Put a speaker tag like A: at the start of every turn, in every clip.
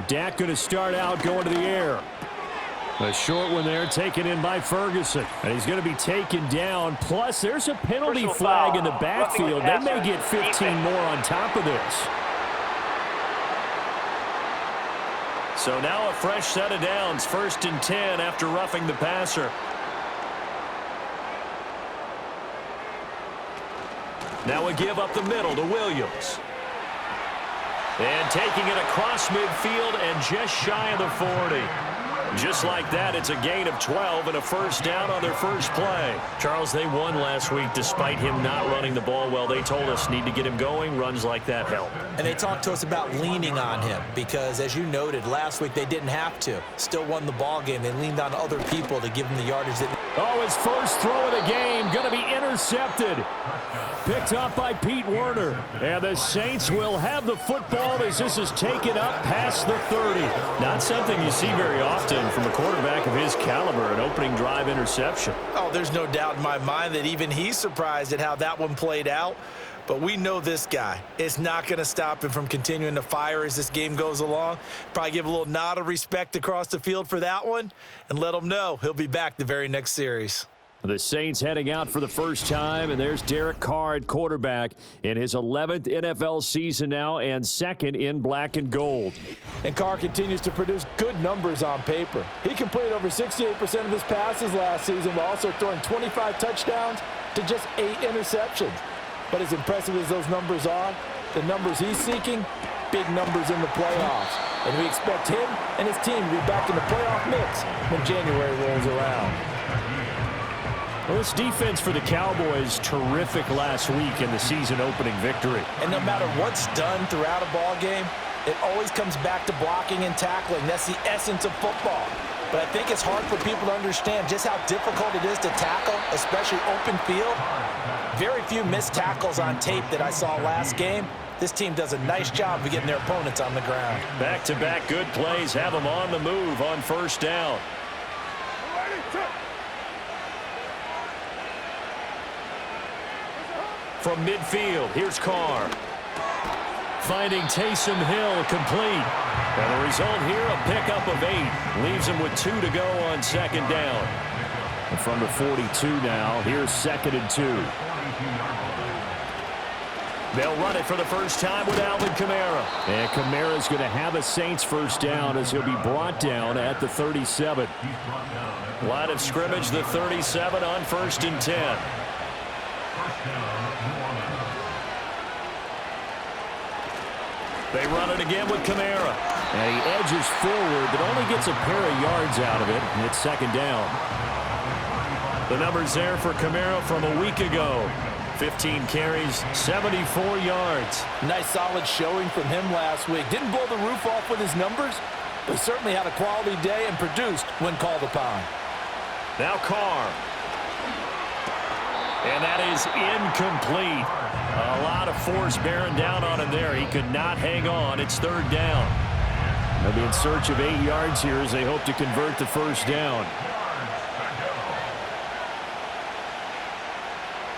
A: Dak going to start out going to the air. A short one there taken in by Ferguson. And he's going to be taken down. Plus, there's a penalty flag in the backfield. They may get 15 more on top of this. So now a fresh set of downs. 1st and 10 after roughing the passer. Now a give up the middle to Williams. And taking it across midfield and just shy of the 40. Just like that, it's a gain of 12 and a first down on their first play. Charles, they won last week despite him not running the ball well. They told us need to get him going. Runs like that help.
B: And they talked to us about leaning on him because, as you noted, last week they didn't have to. Still won the ball game. They leaned on other people to give him the yardage.
A: Oh, his first throw of the game going to be intercepted. Picked up by Pete Werner. And the Saints will have the football as this is taken up past the 30. Not something you see very often from a quarterback of his caliber, an opening drive interception.
B: Oh, there's no doubt in my mind that even he's surprised at how that one played out. But we know this guy. It's not going to stop him from continuing to fire as this game goes along. Probably give a little nod of respect across the field for that one and let him know he'll be back the very next series.
A: The Saints heading out for the first time, and there's Derek Carr at quarterback in his 11th NFL season now and 2nd in black and gold.
C: And Carr continues to produce good numbers on paper. He completed over 68% of his passes last season while also throwing 25 touchdowns to just 8 interceptions. But as impressive as those numbers are, the numbers he's seeking, big numbers in the playoffs. And we expect him and his team to be back in the playoff mix when January rolls around.
A: Well, this defense for the Cowboys, terrific last week in the season-opening victory.
B: And no matter what's done throughout a ball game, it always comes back to blocking and tackling. That's the essence of football. But I think it's hard for people to understand just how difficult it is to tackle, especially open field. Very few missed tackles on tape that I saw last game. This team does a nice job of getting their opponents on the ground.
A: Back-to-back good plays have them on the move on first down. From midfield, here's Carr. Finding Taysom Hill complete. And the result here, a pickup of 8. Leaves him with 2 to go on 2nd down. And from the 42 now, here's 2nd and 2. They'll run it for the first time with Alvin Kamara. And Kamara's going to have a Saints first down as he'll be brought down at the 37. Line of scrimmage, the 37 on 1st and 10. They run it again with Kamara. And he edges forward, but only gets a pair of yards out of it. And it's 2nd down. The numbers there for Kamara from a week ago. 15 carries, 74 yards.
C: Nice solid showing from him last week. Didn't blow the roof off with his numbers, but certainly had a quality day and produced when called upon.
A: Now Carr. And that is incomplete. A lot of force bearing down on him there. He could not hang on. It's 3rd down. They'll be in search of 8 yards here as they hope to convert the first down.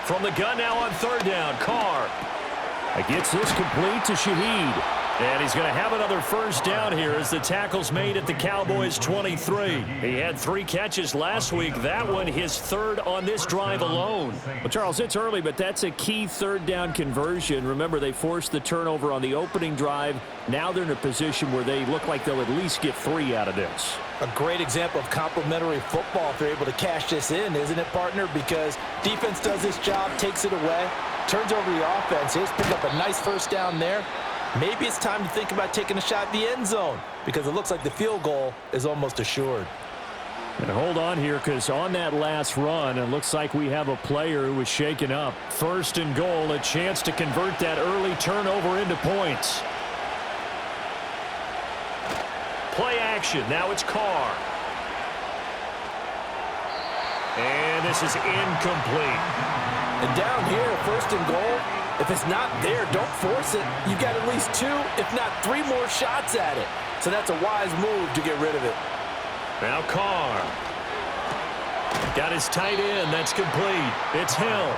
A: From the gun now on 3rd down, Carr. Gets this complete to Shaheed. And he's going to have another first down here as the tackle's made at the Cowboys' 23. He had 3 catches last week. That one his 3rd on this drive alone. Well, Charles, it's early, but that's a key 3rd down conversion. Remember, they forced the turnover on the opening drive. Now they're in a position where they look like they'll at least get 3 out of this.
B: A great example of complementary football if they're able to cash this in, isn't it, partner? Because defense does this job, takes it away, turns over the offense. He's picked up a nice first down there. Maybe it's time to think about taking a shot at the end zone because it looks like the field goal is almost assured.
A: And hold on here because on that last run, it looks like we have a player who was shaken up. 1st and goal, a chance to convert that early turnover into points. Play action. Now it's Carr. And this is incomplete.
B: And down here, 1st and goal. If it's not there, don't force it. You've got at least 2, if not 3 more shots at it. So that's a wise move to get rid of it.
A: Now Carr. Got his tight end. That's complete. It's Hill.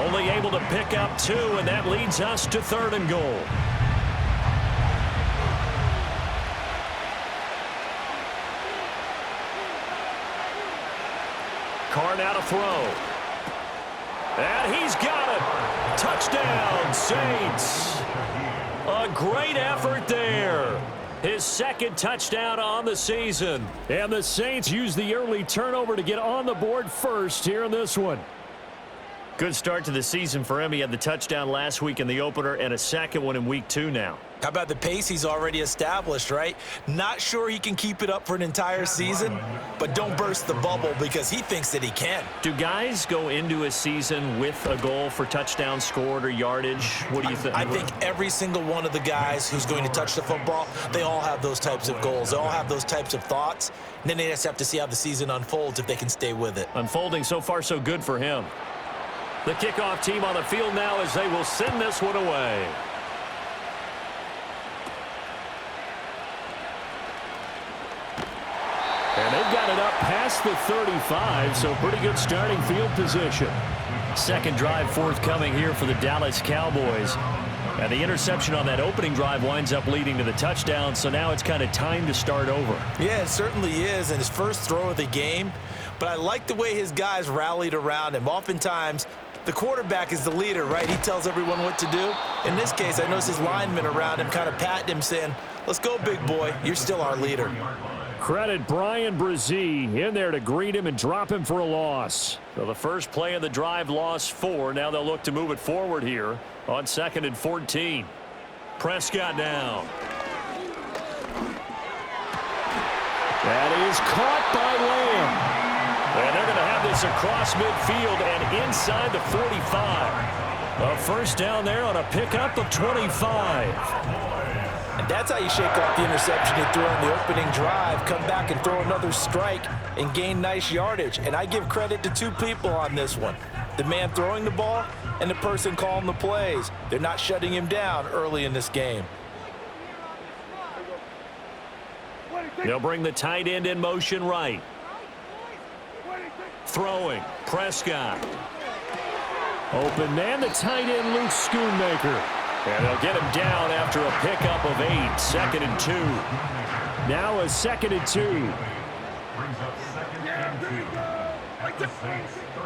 A: Only able to pick up 2, and that leads us to 3rd and goal. Carr now to throw. And he's got it. Touchdown, Saints. A great effort there. His second touchdown on the season. And the Saints use the early turnover to get on the board first here in this one. Good start to the season for him. He had the touchdown last week in the opener and a second one in week 2 now.
B: How about the pace he's already established, right? Not sure he can keep it up for an entire season, but don't burst the bubble because he thinks that he can.
A: Do guys go into a season with a goal for touchdowns scored or yardage? What do you think?
B: I think every single one of the guys who's going to touch the football, they all have those types of goals. They all have those types of thoughts. And then they just have to see how the season unfolds if they can stay with it.
A: Unfolding so far so good for him. The kickoff team on the field now as they will send this one away. And they've got it up past the 35, so pretty good starting field position. Second drive forthcoming here for the Dallas Cowboys. And the interception on that opening drive winds up leading to the touchdown, so now it's kind of time to start over.
B: Yeah, it certainly is, and his first throw of the game. But I like the way his guys rallied around him. Oftentimes, the quarterback is the leader, right? He tells everyone what to do. In this case, I noticed his linemen around him kind of patting him, saying, let's go, big boy. You're still our leader.
A: Credit Brian Brzee in there to greet him and drop him for a loss. So the first play of the drive, loss 4. Now they'll look to move it forward here on 2nd and 14. Prescott down. That is caught by Lamb. And they're going to have this across midfield and inside the 45. A first down there on a pickup of 25.
B: And that's how you shake off the interception you threw on the opening drive, come back and throw another strike and gain nice yardage. And I give credit to 2 people on this one. The man throwing the ball and the person calling the plays. They're not shutting him down early in this game.
A: They'll bring the tight end in motion right. Throwing, Prescott. Open man, the tight end, Luke Schoonmaker. And they'll get him down after a pickup of 8. 2nd and 2. Now a 2nd and 2.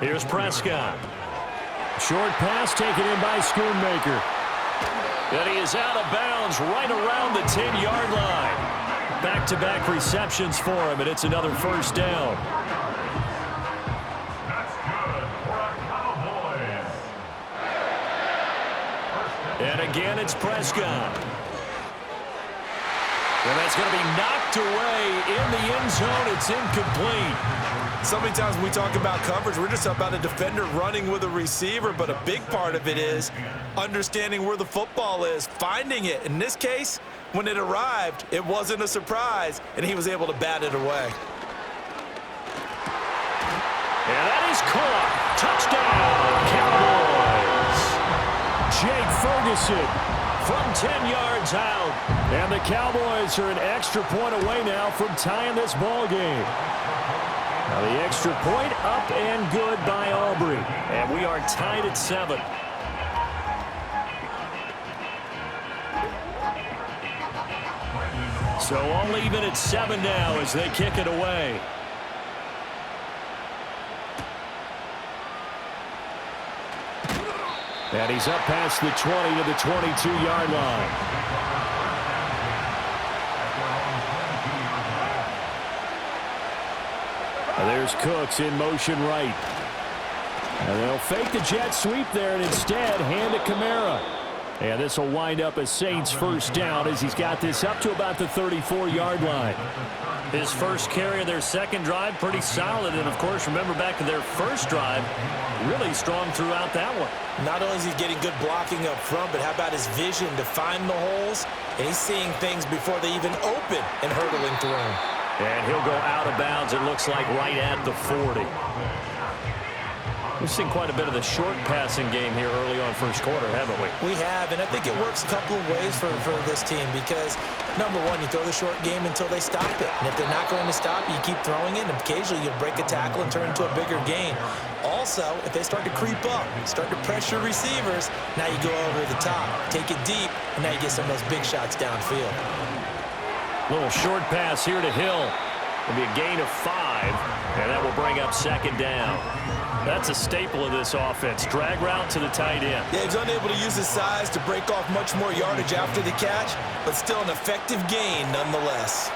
A: Here's Prescott. Short pass taken in by Schoonmaker. And he is out of bounds right around the 10-yard line. Back-to-back receptions for him, and it's another first down. And again, it's Prescott. And that's going to be knocked away in the end zone. It's incomplete.
B: So many times when we talk about coverage, we're just about a defender running with a receiver, but a big part of it is understanding where the football is, finding it. In this case, when it arrived, it wasn't a surprise, and he was able to bat it away.
A: And that is caught. Touchdown, Cowboys. Jake Ferguson from 10 yards out. And the Cowboys are an extra point away now from tying this ball game. Now the extra point up and good by Aubrey. And we are tied at 7. So all even at 7 now as they kick it away. And he's up past the 20 to the 22-yard line. And there's Cooks in motion right. And they'll fake the jet sweep there and instead hand it Kamara. And this will wind up a Saints first down as he's got this up to about the 34-yard line. His first carry of their second drive, pretty solid. And, of course, remember back to their first drive, really strong throughout that one.
B: Not only is he getting good blocking up front, but how about his vision to find the holes? And he's seeing things before they even open and hurdling through them.
A: And he'll go out of bounds, it looks like, right at the 40. We've seen quite a bit of the short passing game here early on first quarter, haven't we?
B: We have, and I think it works a couple of ways for this team because, number one, you throw the short game until they stop it. And if they're not going to stop, you keep throwing it, and occasionally you'll break a tackle and turn into a bigger gain. Also, if they start to creep up, start to pressure receivers, now you go over the top, take it deep, and now you get some of those big shots downfield.
A: Little short pass here to Hill. It'll be a gain of 5. and that will bring up second down. That's a staple of this offense. Drag route to the tight end.
B: Yeah, he's unable to use his size to break off much more yardage after the catch, but still an effective gain nonetheless.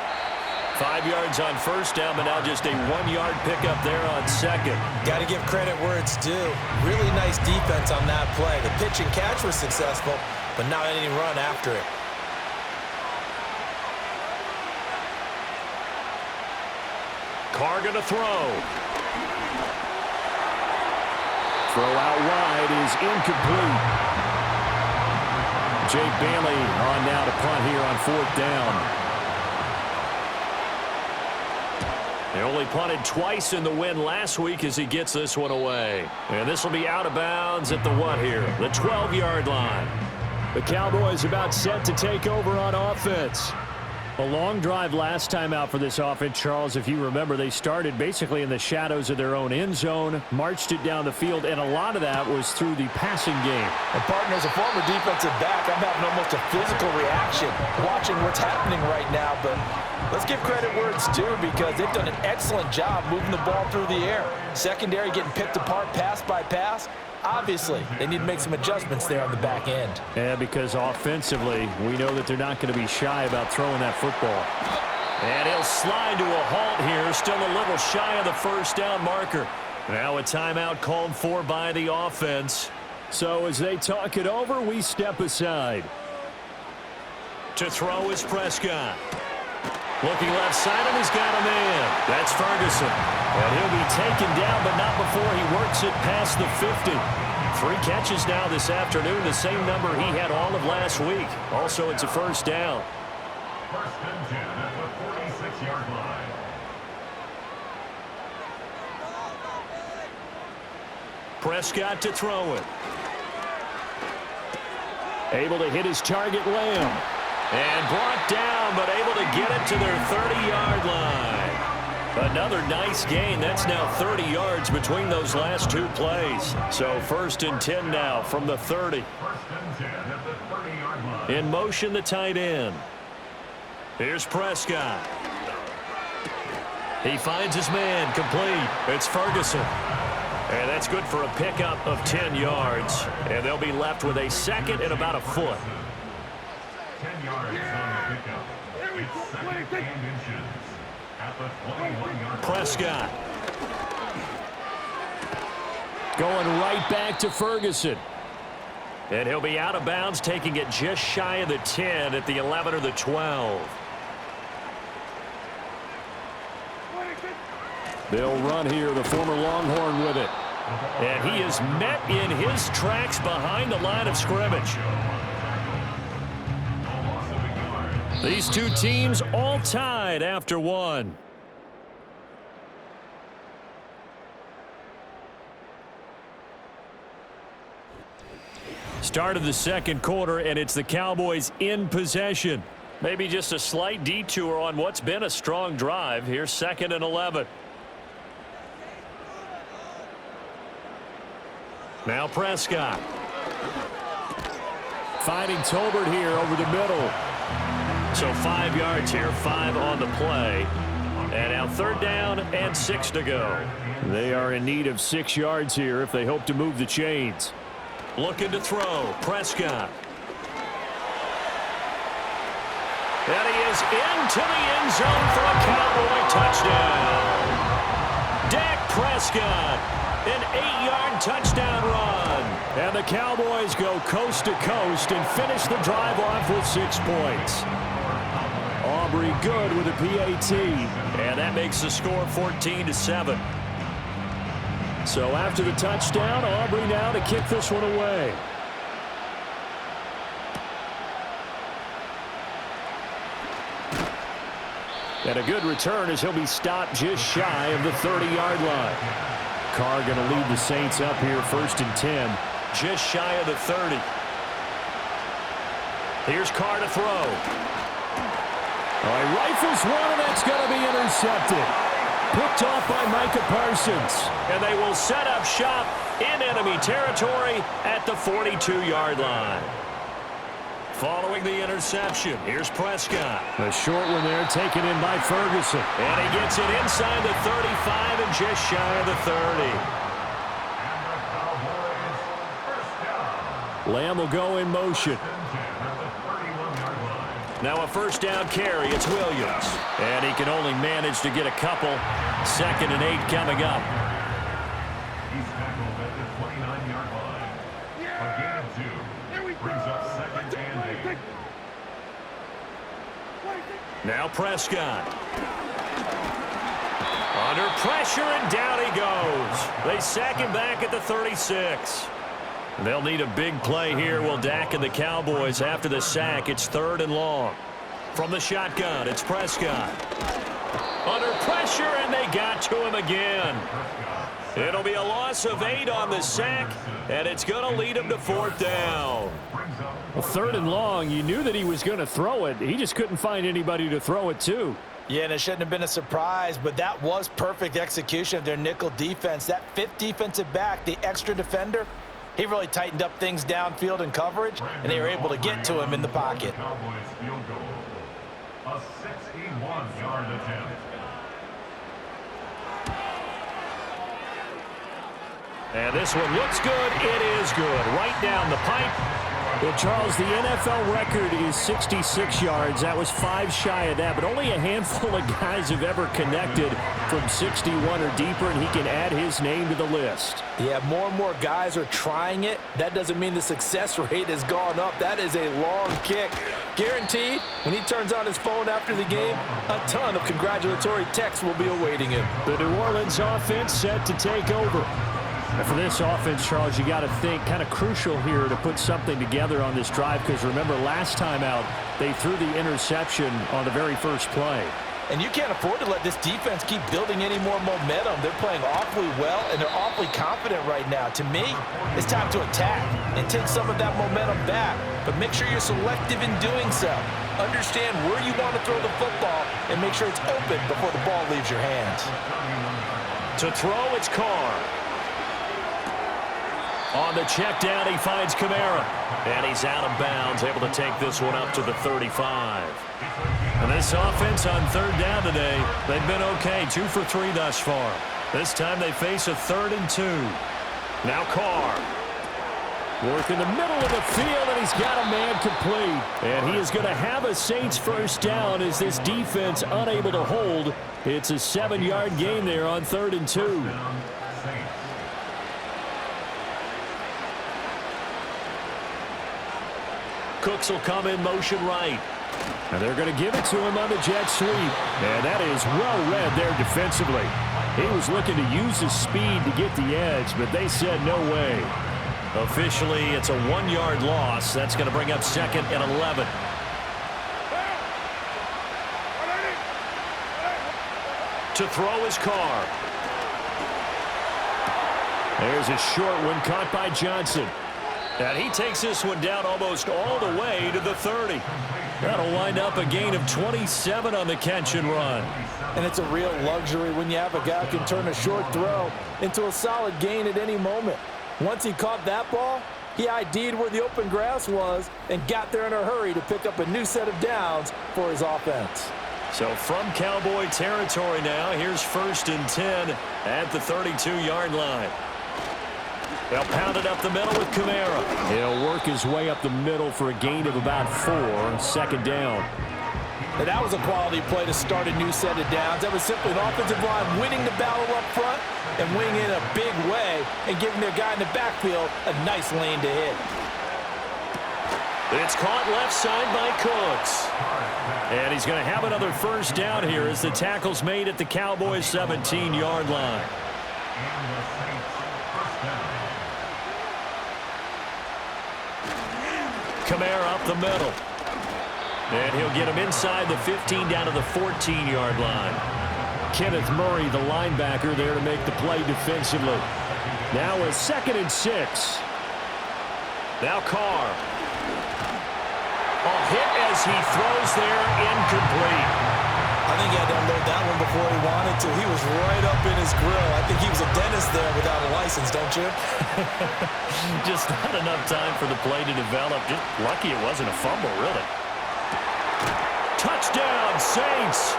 A: 5 yards on first down, but now just a 1-yard pickup there on second.
B: Got to give credit where it's due. Really nice defense on that play. The pitch and catch was successful, but not any run after it.
A: Carr going to throw. Throw out wide is incomplete. Jake Bailey on now to punt here on fourth down. They only punted twice in the win last week as he gets this one away. And this will be out of bounds at the what here? The 12-yard line. The Cowboys about set to take over on offense. A long drive last time out for this offense, Charles. If you remember, they started basically in the shadows of their own end zone, marched it down the field, and a lot of that was through the passing game.
C: And, partner, as a former defensive back, I'm having almost a physical reaction watching what's happening right now. But let's give credit where it's due because they've done an excellent job moving the ball through the air. Secondary getting picked apart pass by pass. Obviously, they need to make some adjustments there on the back end.
A: Yeah, because offensively, we know that they're not going to be shy about throwing that football. And he'll slide to a halt here, still a little shy of the first down marker. Now a timeout called for by the offense. So as they talk it over, we step aside. To throw is Prescott. Looking left side, and he's got a man. That's Ferguson. And he'll be taken down, but not before he works it past the 50. 3 catches now this afternoon, the same number he had all of last week. Also, it's a first down.
D: First and 10 at the 46-yard line.
A: Prescott to throw it. Able to hit his target, Lamb. And brought down, but able to get it to their 30-yard line. Another nice gain. That's now 30 yards between those last 2 plays. So first and 10 now from the 30.
D: First and 10 at the 30-yard line.
A: In motion, the tight end. Here's Prescott. He finds his man complete. It's Ferguson. And that's good for a pickup of 10 yards. And they'll be left with a second and about a foot.
D: 10 yards on the pickup. It's second and inches at the 21-yard line.
A: Prescott. Going right back to Ferguson. And he'll be out of bounds, taking it just shy of the 10 at the 11 or the 12. They'll run here, the former Longhorn with it. And he is met in his tracks behind the line of scrimmage. These two teams all tied after one. Start of the second quarter, and it's the Cowboys in possession. Maybe just a slight detour on what's been a strong drive. Here's second and 11. Now Prescott. Finding Tolbert here over the middle. So 5 yards here, 5 on the play. And now third down and 6 to go. They are in need of 6 yards here if they hope to move the chains. Looking to throw, Prescott. And he is into the end zone for a Cowboy touchdown. Dak Prescott, an 8-yard touchdown run. And the Cowboys go coast to coast and finish the drive off with 6 points. Aubrey good with a PAT, and that makes the score 14-7. So after the touchdown, Aubrey now to kick this one away. And a good return as he'll be stopped just shy of the 30-yard line. Carr going to lead the Saints up here first and 10, just shy of the 30. Here's Carr to throw. He rifles one, and that's going to be intercepted. Picked off by Micah Parsons. And they will set up shop in enemy territory at the 42-yard line. Following the interception, here's Prescott. A short one there taken in by Ferguson. And he gets it inside the 35 and just shy of the 30. Lamb will go in motion. Now a first down carry. It's Williams. And he can only manage to get a couple. 2nd and 8 coming up.
D: He's tackled at the 29-yard line. A gain of 2 brings up 2nd and 8.
A: Now Prescott. Under pressure, and down he goes. They sack him back at the 36. They'll need a big play here. Will Dak and the Cowboys after the sack. It's 3rd and long. From the shotgun, it's Prescott. Under pressure, and they got to him again. It'll be a loss of 8 on the sack, and it's going to lead him to 4th down.
E: Well, 3rd and long, you knew that he was going to throw it. He just couldn't find anybody to throw it to.
B: Yeah, and it shouldn't have been a surprise, but that was perfect execution of their nickel defense. That 5th defensive back, the extra defender, he really tightened up things downfield in coverage, and they were able to get to him in the pocket.
D: Cowboys field goal. A 61-yard attempt.
A: And this one looks good. It is good. Right down the pipe.
E: Well, Charles, the NFL record is 66 yards. That was 5 shy of that, but only a handful of guys have ever connected from 61 or deeper, and he can add his name to the list.
C: Yeah, more and more guys are trying it. That doesn't mean the success rate has gone up. That is a long kick. Guaranteed, when he turns on his phone after the game, a ton of congratulatory texts will be awaiting him.
E: The New Orleans offense set to take over. And for this offense, Charles, you got to think kind of crucial here to put something together on this drive, because remember last time out they threw the interception on the very first play.
B: And you can't afford to let this defense keep building any more momentum. They're playing awfully well, and they're awfully confident right now. To me, it's time to attack and take some of that momentum back. But make sure you're selective in doing so. Understand where you want to throw the football and make sure it's open before the ball leaves your hands.
A: To throw, it's Carr. On the check down, he finds Kamara. And he's out of bounds, able to take this one up to the 35. And this offense on 3rd down today, they've been okay. 2 for 3 thus far. This time they face a 3rd and 2. Now Carr. Work in the middle of the field, and he's got a man complete. And he is going to have a Saints first down as this defense unable to hold. It's a 7-yard gain there on 3rd and 2. Cooks will come in motion right. And they're going to give it to him on the jet sweep. And that is well read there defensively. He was looking to use his speed to get the edge, but they said no way. Officially, it's a 1-yard loss. That's going to bring up 2nd and 11. To throw his Carr. There's a short one caught by Johnson. And he takes this one down almost all the way to the 30. That'll wind up a gain of 27 on the catch and run.
C: And it's a real luxury when you have a guy who can turn a short throw into a solid gain at any moment. Once he caught that ball, he ID'd where the open grass was and got there in a hurry to pick up a new set of downs for his offense.
A: So from Cowboy territory now, here's 1st and 10 at the 32-yard line. They'll pound it up the middle with Kamara. He'll work his way up the middle for a gain of about 4. 2nd down.
C: And that was a quality play to start a new set of downs. That was simply an offensive line winning the battle up front and winning in a big way and giving their guy in the backfield a nice lane to hit.
A: It's caught left side by Cooks. And he's going to have another first down here as the tackle's made at the Cowboys' 17-yard line. Kamara up the middle. And he'll get him inside the 15 down to the 14-yard line. Kenneth Murray, the linebacker, there to make the play defensively. Now a 2nd and 6. Now Carr. A hit as he throws there, incomplete.
B: I think he had to unload that one before he wanted to. He was right up in his grill. I think he was a dentist there without a license, don't you?
A: Just not enough time for the play to develop. Just lucky it wasn't a fumble, really. Touchdown, Saints.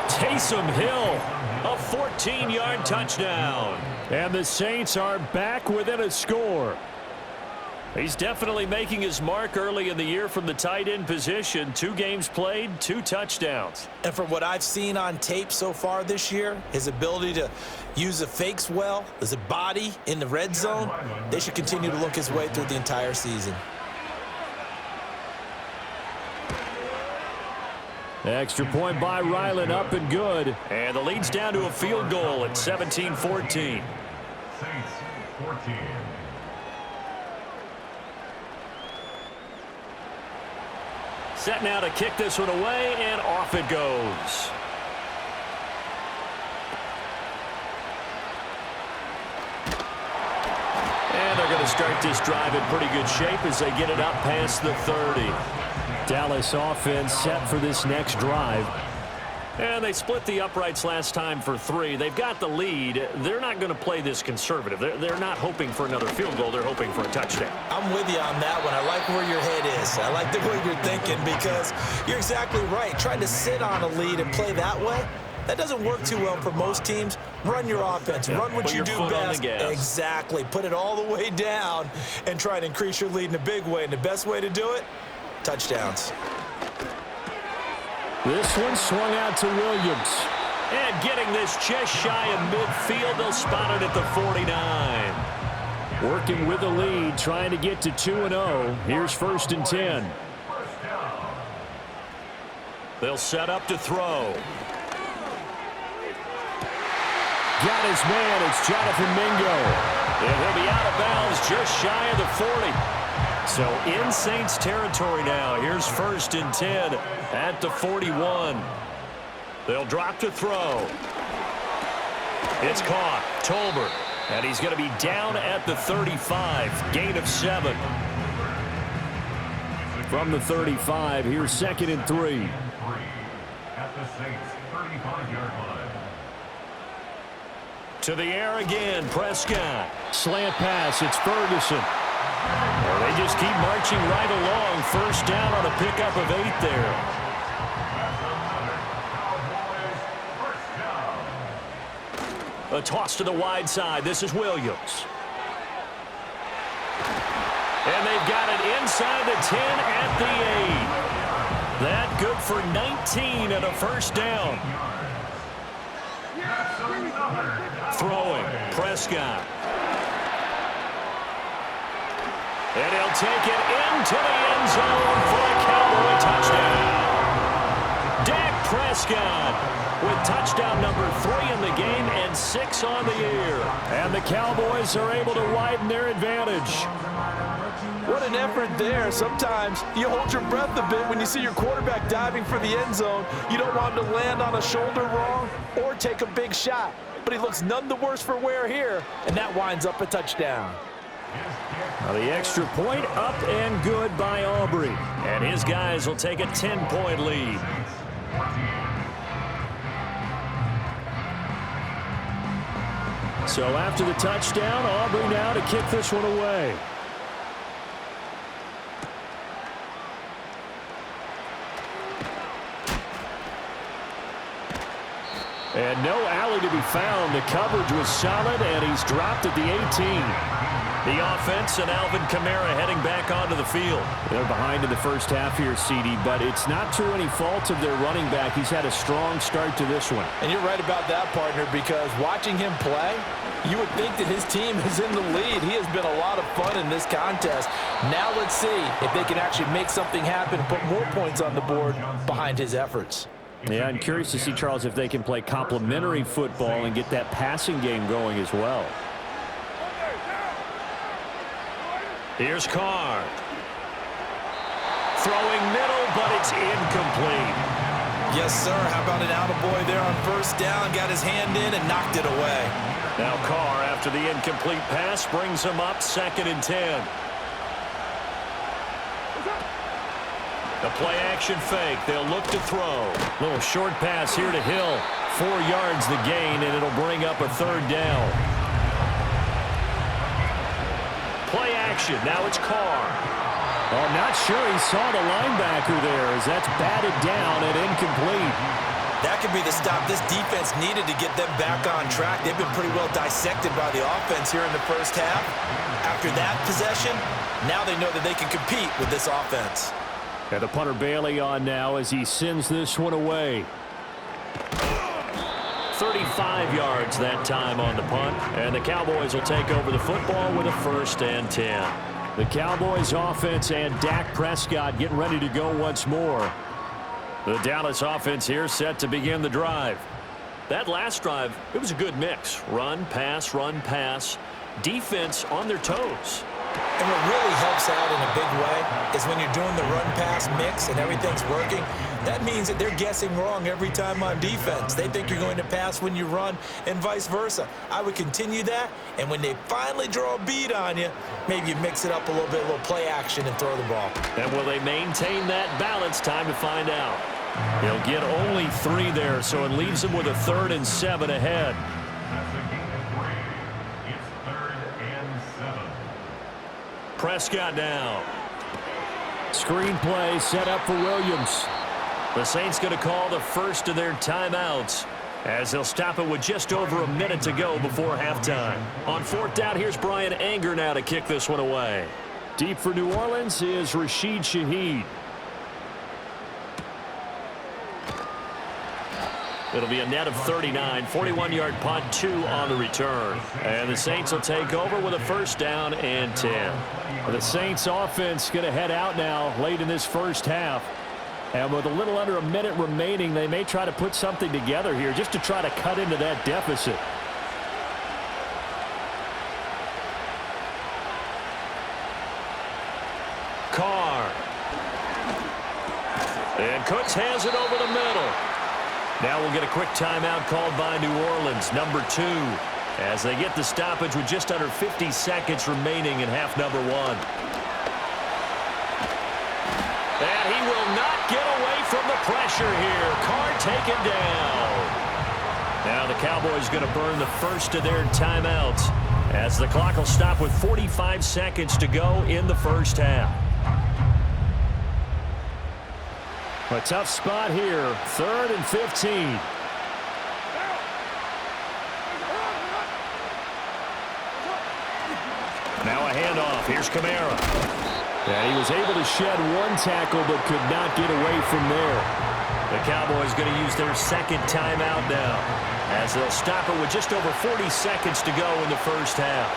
A: Taysom Hill, a 14-yard touchdown.
E: And the Saints are back within a score.
A: He's definitely making his mark early in the year from the tight end position. 2 games played, 2 touchdowns.
B: And from what I've seen on tape so far this year, his ability to use the fakes well, his body in the red zone, they should continue to look his way through the entire season.
E: Extra point by Ryland, up and good.
A: And the lead's down to a field goal at 17-14.
D: Saints 14.
A: Set now to kick this one away, and off it goes. And they're going to start this drive in pretty good shape as they get it up past the 30.
E: Dallas offense set for this next drive.
A: And they split the uprights last time for 3. They've got the lead. They're not going to play this conservative. They're not hoping for another field goal. They're hoping for a touchdown.
B: I'm with you on that one. I like where your head is. I like the way you're thinking because you're exactly right. Trying to sit on a lead and play that way, that doesn't work too well for most teams. Run your offense.
A: Yeah,
B: run what you do best.
A: Exactly.
B: Put it all the way down and try and increase your lead in a big way. And the best way to do it, touchdowns.
E: This one swung out to Williams.
A: And getting this just shy of midfield, they'll spot it at the 49.
E: Working with the lead, trying to get to 2-0. Here's 1st and 10.
A: They'll set up to throw.
E: Got his man. It's Jonathan Mingo.
A: And he'll be out of bounds just shy of the 40. So in Saints territory now. Here's 1st and 10 at the 41. They'll drop to throw. It's caught. Tolbert. And he's going to be down at the 35. Gain of 7.
E: From the 35, here's 2nd and 3.
D: At the Saints 35-yard line.
A: To the air again, Prescott.
E: Slant pass, it's Ferguson.
A: Well, they just keep marching right along. 1st down on a pickup of 8 there. A toss to the wide side. This is Williams. And they've got it inside the 10 at the 8. That good for 19 and a 1st down. Throwing, Prescott. And he'll take it into the end zone for a Cowboy touchdown. Dak Prescott with touchdown number 3 in the game and 6 on the year.
E: And the Cowboys are able to widen their advantage.
C: What an effort there. Sometimes you hold your breath a bit when you see your quarterback diving for the end zone. You don't want him to land on a shoulder wrong or take a big shot. But he looks none the worse for wear here, and that winds up a touchdown.
E: Now the extra point up and good by Aubrey.
A: And his guys will take a 10-point lead.
E: So after the touchdown, Aubrey now to kick this one away. And no alley to be found. The coverage was solid, and he's dropped at the 18.
A: The offense and Alvin Kamara heading back onto the field.
E: They're behind in the first half here, CD, but it's not through any fault of their running back. He's had a strong start to this one.
C: And you're right about that, partner, because watching him play, you would think that his team is in the lead. He has been a lot of fun in this contest. Now let's see if they can actually make something happen, put more points on the board behind his efforts.
E: Yeah, I'm curious to see, Charles, if they can play complementary football and get that passing game going as well.
A: Here's Carr. Throwing middle, but it's incomplete.
B: Yes, sir. How about an attaboy there on 1st down? Got his hand in and knocked it away.
A: Now Carr, after the incomplete pass, brings him up 2nd and 10. The play-action fake. They'll look to throw. Little short pass here to Hill. 4 yards the gain, and it'll bring up a 3rd down. Play action. Now it's Carr.
E: Oh, I'm not sure he saw the linebacker there as that's batted down and incomplete.
B: That could be the stop this defense needed to get them back on track. They've been pretty well dissected by the offense here in the first half. After that possession, now they know that they can compete with this offense.
E: And the punter Bailey on now as he sends this one away.
A: 35 yards that time on the punt, and the Cowboys will take over the football with a 1st and 10.
E: The Cowboys offense and Dak Prescott getting ready to go once more.
A: The Dallas offense here set to begin the drive. That last drive, it was a good mix. Run, pass, defense on their toes.
B: And what really helps out in a big way is when you're doing the run-pass mix and everything's working, that means that they're guessing wrong every time on defense. They think you're going to pass when you run and vice versa. I would continue that, and when they finally draw a bead on you, maybe you mix it up a little bit, a little play action and throw the ball.
A: And will they maintain that balance? Time to find out. They'll get only 3 there, so it leaves them with a 3rd and 7 ahead.
D: That's a gain of 3. It's 3rd and 7.
A: Prescott now.
E: Screen play set up for Williams.
A: The Saints going to call the first of their timeouts as they'll stop it with just over a minute to go before halftime. On 4th down, here's Brian Anger now to kick this one away.
E: Deep for New Orleans is Rashid Shaheed.
A: It'll be a net of 39, 41-yard punt, 2 on the return. And the Saints will take over with a 1st down and 10.
E: The Saints offense going to head out now late in this first half. And with a little under a minute remaining, they may try to put something together here just to try to cut into that deficit.
A: Carr. And Cooks has it over the middle. Now we'll get a quick timeout called by New Orleans, number 2, as they get the stoppage with just under 50 seconds remaining in half number 1. And he will not get away from the pressure here. Carr taken down. Now the Cowboys going to burn the first of their timeouts as the clock will stop with 45 seconds to go in the first half.
E: A tough spot here, 3rd and 15.
A: Now a handoff. Here's Kamara.
E: And he was able to shed 1 tackle but could not get away from there.
A: The Cowboys going to use their 2nd timeout now as they'll stop it with just over 40 seconds to go in the first half.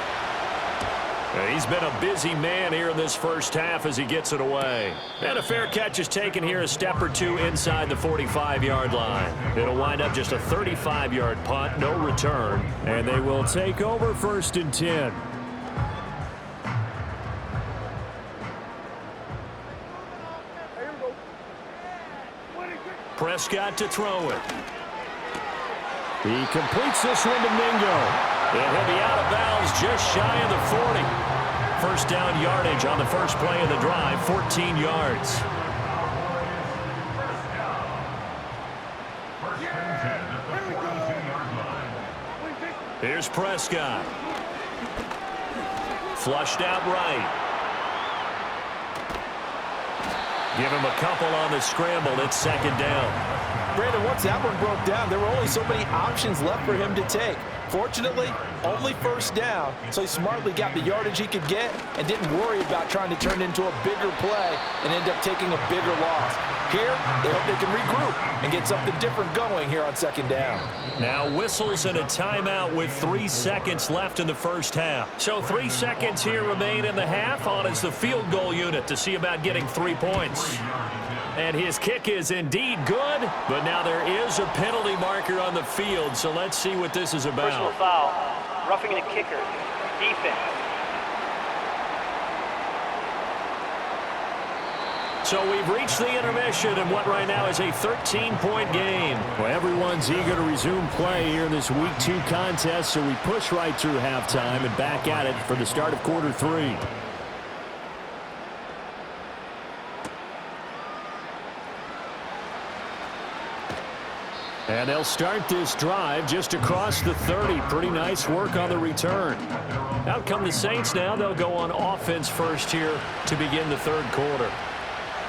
A: He's been a busy man here in this first half as he gets it away. And a fair catch is taken here a step or 2 inside the 45-yard line. It'll wind up just a 35-yard punt, no return.
E: And they will take over 1st and 10.
A: Prescott to throw it.
E: He completes this one to Mingo.
A: And he'll be out of bounds just shy of the 40. 1st down yardage on the first play of the drive, 14 yards. Here's Prescott. Flushed out right. Give him a couple on the scramble. It's 2nd down.
C: Brandon, once that one broke down, there were only so many options left for him to take. Fortunately, only 1st down, so he smartly got the yardage he could get and didn't worry about trying to turn it into a bigger play and end up taking a bigger loss. Here, they hope they can regroup and get something different going here on 2nd down.
A: Now whistles and a timeout with 3 seconds left in the first half. So 3 seconds here remain in the half. On is the field goal unit to see about getting 3 points. And his kick is indeed good, but now there is a penalty marker on the field, so let's see what this is about.
F: Personal foul, roughing the kicker, defense.
A: So we've reached the intermission in what right now is a 13-point game.
E: Well, everyone's eager to resume play here in this Week 2 contest, so we push right through halftime and back at it for the start of quarter 3. And they'll start this drive just across the 30. Pretty nice work on the return. Out come the Saints now. They'll go on offense first here to begin the third quarter.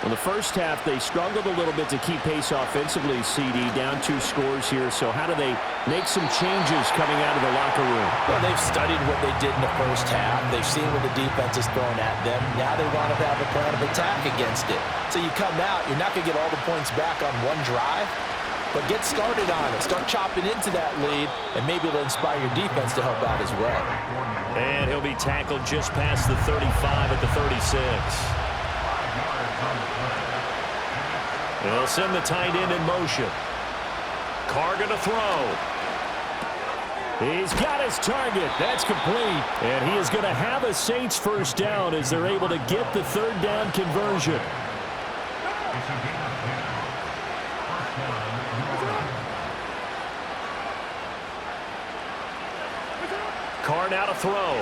E: Well, the first half, they struggled a little bit to keep pace offensively, CD, down 2 scores here. So how do they make some changes coming out of the locker room?
B: Well, they've studied what they did in the first half. They've seen what the defense is throwing at them. Now they want to have a plan of attack against it. So you come out, you're not going to get all the points back on one drive, but get started on it. Start chopping into that lead, and maybe it'll inspire your defense to help out as well.
A: And he'll be tackled just past the 35 at the 36. They'll send the tight end in motion. Carr going to throw.
E: He's got his target. That's complete. And he is going to have a Saints first down as they're able to get the third down conversion.
A: Carr now to throw.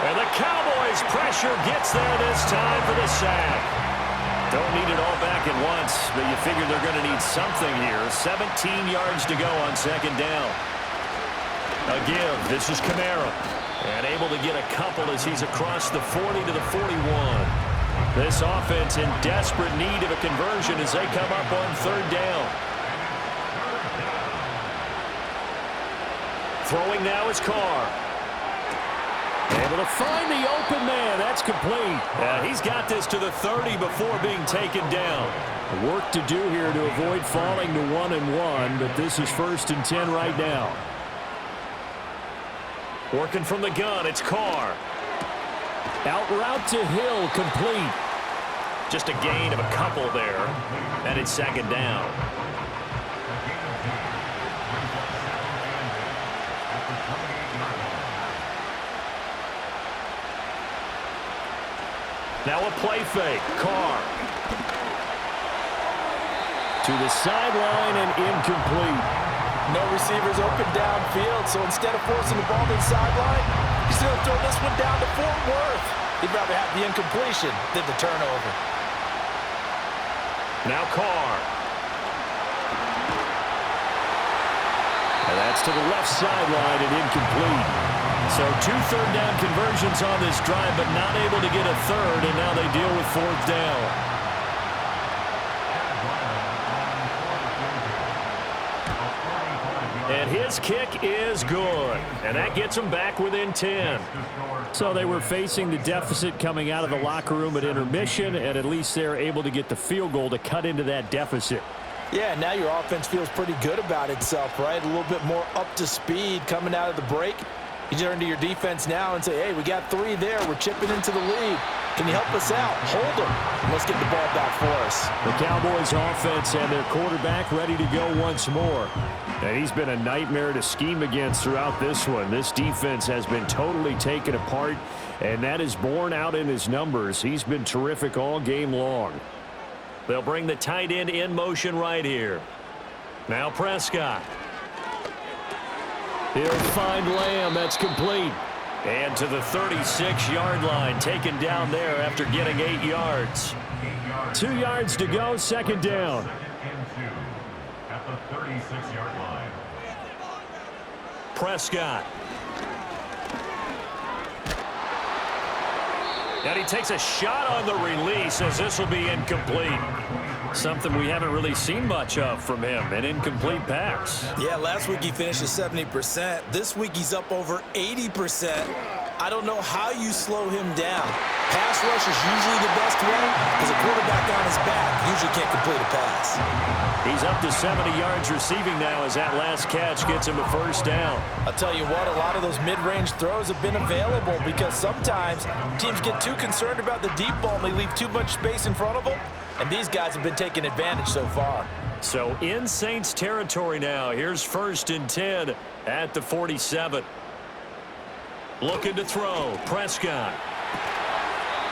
A: And the Cowboys' pressure gets there this time for the sack. Don't need it all back at once, but you figure they're going to need something here. 17 yards to go on second down. A give. This is Kamara. And able to get a couple as he's across the 40 to the 41. This offense in desperate need of a conversion as they come up on third down. Throwing now is Carr. Able to find the open man. That's complete. He's got this to the 30 before being taken down.
E: Work to do here to avoid falling to 1-1, but this is 1st and 10 right now.
A: Working from the gun, it's Carr.
E: Out route to Hill, complete.
A: Just a gain of a couple there, and it's second down. Now a play fake. Carr.
E: To the sideline and incomplete.
C: No receivers open downfield, so instead of forcing the ball to the sideline, he's going to throw this one down to Fort Worth. He'd rather have the incompletion than the turnover.
A: Now Carr.
E: And that's to the left sideline and incomplete.
A: So 2 third down conversions on this drive, but not able to get a third, and now they deal with 4th down. And his kick is good, and that gets them back within 10.
E: So they were facing the deficit coming out of the locker room at intermission, and at least they're able to get the field goal to cut into that deficit.
C: Yeah, now your offense feels pretty good about itself, right? A little bit more up to speed coming out of the break. You turn to your defense now and say, hey, we got 3 there. We're chipping into the lead. Can you help us out? Hold them. Let's get the ball back for us.
E: The Cowboys offense and their quarterback ready to go once more. And he's been a nightmare to scheme against throughout this one. This defense has been totally taken apart, and that is borne out in his numbers. He's been terrific all game long.
A: They'll bring the tight end in motion right here. Now Prescott.
E: He'll find Lamb. That's complete.
A: And to the 36-yard line, taken down there after getting 8 yards.
E: 2 yards to go, second down.
D: At the 36-yard line.
A: Prescott. And he takes a shot on the release as this will be incomplete. Something we haven't really seen much of from him, an incomplete pass.
B: Yeah, last week he finished at 70%. This week he's up over 80%. I don't know how you slow him down. Pass rush is usually the best way because a quarterback on his back usually can't complete a pass.
A: He's up to 70 yards receiving now as that last catch gets him a first down.
C: I'll tell you what, a lot of those mid-range throws have been available because sometimes teams get too concerned about the deep ball and they leave too much space in front of them. And these guys have been taking advantage so far.
A: So in Saints territory now. Here's 1st and 10 at the 47. Looking to throw. Prescott.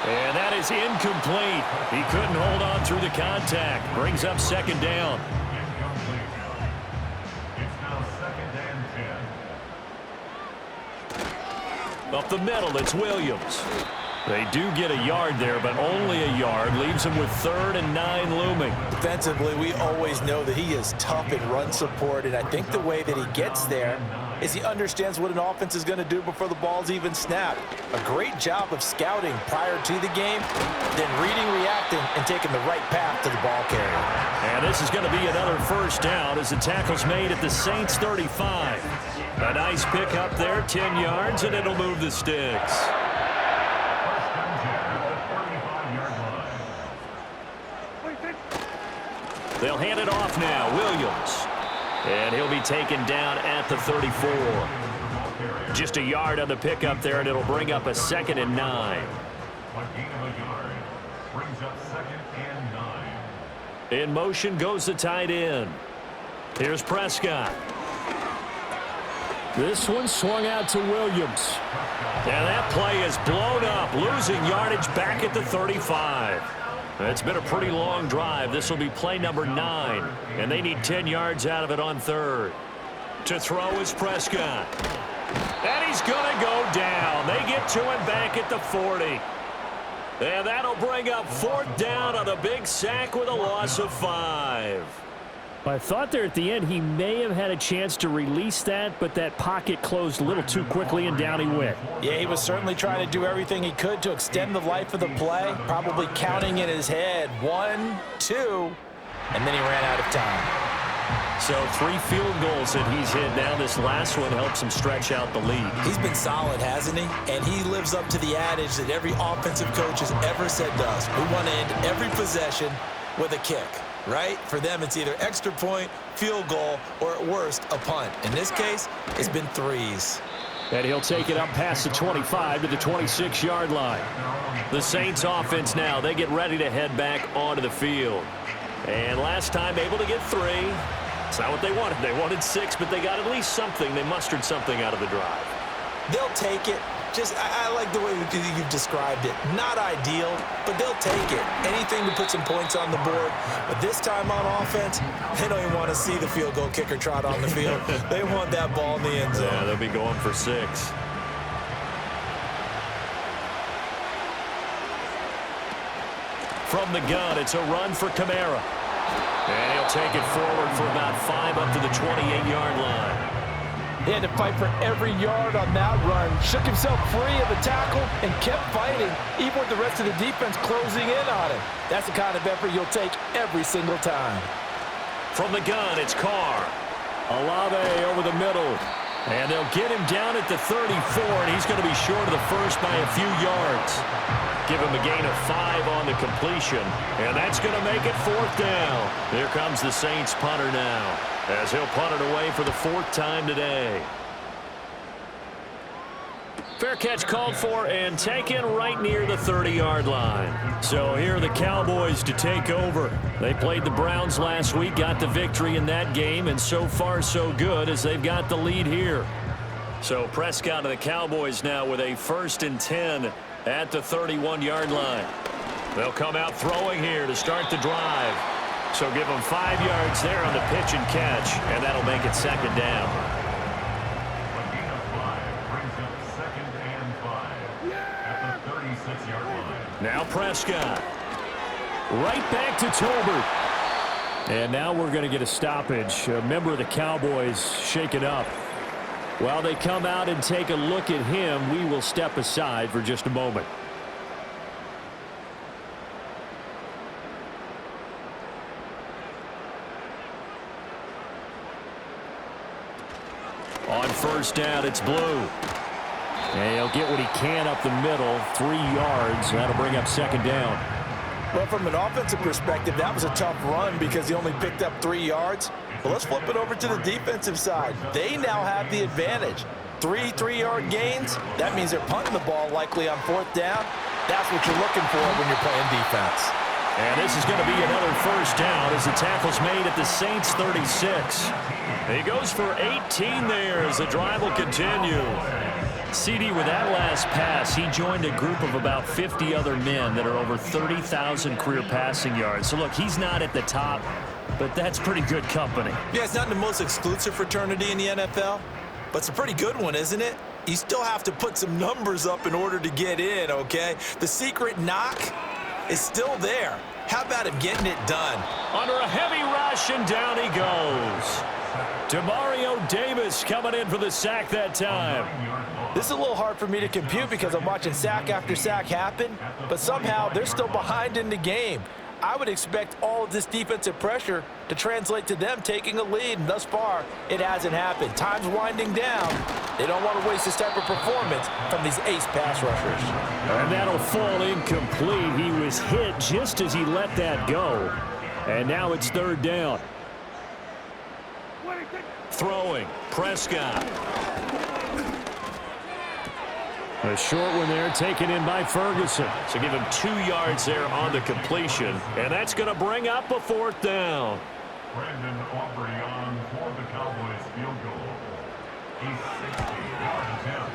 A: And that is incomplete. He couldn't hold on through the contact. Brings up second down.
D: It's now 2nd and 10.
A: Up the middle, it's Williams. They do get a yard there, but only a yard. Leaves them with 3rd and 9 looming.
B: Defensively, we always know that he is tough in run support, and I think the way that he gets there is he understands what an offense is going to do before the ball's even snapped. A great job of scouting prior to the game, then reading, reacting, and taking the right path to the ball carrier.
A: And this is going to be another first down as the tackle's made at the Saints 35. A nice pick up there, 10 yards, and it'll move the sticks. They'll hand it off now. Williams. And he'll be taken down at the 34. Just a yard on the pickup there, and it'll bring up a 2nd and 9.
D: A gain of a yard brings up 2nd and 9.
A: In motion goes the tight end. Here's Prescott.
E: This one swung out to Williams.
A: And that play is blown up, losing yardage back at the 35. It's been a pretty long drive. This will be play number 9, and they need 10 yards out of it on 3rd. To throw is Prescott. And he's going to go down. They get to him back at the 40. And that'll bring up 4th down on a big sack with a loss of 5.
E: I thought there at the end he may have had a chance to release that, but that pocket closed a little too quickly, and down he went.
B: Yeah, he was certainly trying to do everything he could to extend the life of the play, probably counting in his head 1, 2, and then he ran out of time.
A: So 3 field goals that he's hit now. This last one helps him stretch out the lead.
B: He's been solid, hasn't he? And he lives up to the adage that every offensive coach has ever said to us. We want to end every possession with a kick. Right? For them, it's either extra point, field goal, or at worst, a punt. In this case, it's been 3s.
E: And he'll take it up past the 25 to the 26-yard line.
A: The Saints offense now, they get ready to head back onto the field. And last time able to get 3. It's not what they wanted. They wanted 6, but they got at least something. They mustered something out of the drive.
B: They'll take it. Just, I like the way you've described it. Not ideal, but they'll take it. Anything to put some points on the board. But this time on offense, they don't even want to see the field goal kicker trot on the field. They want that ball in the end zone.
A: Yeah, they'll be going for 6. From the gun, it's a run for Kamara. And he'll take it forward for about 5 up to the 28-yard line.
C: He had to fight for every yard on that run. Shook himself free of the tackle and kept fighting, even with the rest of the defense closing in on him. That's the kind of effort you'll take every single time.
A: From the gun, it's Carr.
E: Olave over the middle.
A: And they'll get him down at the 34, and he's going to be short of the first by a few yards. Give him a gain of 5 on the completion, and that's going to make it 4th down. Here comes the Saints punter now, as he'll punt it away for the 4th time today. Fair catch called for and taken right near the 30-yard line. So here are the Cowboys to take over. They played the Browns last week, got the victory in that game, and so far so good as they've got the lead here. So Prescott and the Cowboys now with a 1st and 10 at the 31-yard line. They'll come out throwing here to start the drive. So give them 5 yards there on the pitch and catch, and that'll make it 2nd down.
D: A gain of 5 brings up 2nd and 5 at the 36-yard line.
A: Now Prescott. Right back to Tolbert.
E: And now we're going to get a stoppage. A member of the Cowboys shaken up. While they come out and take a look at him, we will step aside for just a moment.
A: On 1st down, it's Blue.
E: And he'll get what he can up the middle, 3 yards. That'll bring up 2nd down.
B: Well, from an offensive perspective, that was a tough run because he only picked up 3 yards. But let's flip it over to the defensive side. They now have the advantage. 3 3-yard gains. That means they're punting the ball likely on 4th down. That's what you're looking for when you're playing defense.
A: And this is going to be another 1st down as the tackle's made at the Saints 36. He goes for 18 there as the drive will continue. CD, with that last pass, he joined a group of about 50 other men that are over 30,000 career passing yards. So, look, he's not at the top, but that's pretty good company.
B: Yeah, it's not the most exclusive fraternity in the NFL, but it's a pretty good one, isn't it? You still have to put some numbers up in order to get in, okay? The secret knock is still there. How about him getting it done?
A: Under a heavy rush, and down he goes. Demario Davis coming in for the sack that time.
C: This is a little hard for me to compute because I'm watching sack after sack happen, but somehow they're still behind in the game. I would expect all of this defensive pressure to translate to them taking a lead, and thus far, it hasn't happened. Time's winding down. They don't want to waste this type of performance from these ace pass rushers.
E: And that'll fall incomplete. He was hit just as he let that go. And now it's third down.
A: Throwing, Prescott.
E: A short one there taken in by Ferguson.
A: So give him 2 yards there on the completion, and that's going to bring up a fourth down.
D: Brandon Aubrey on for the Cowboys field goal. He's 60-yard attempt.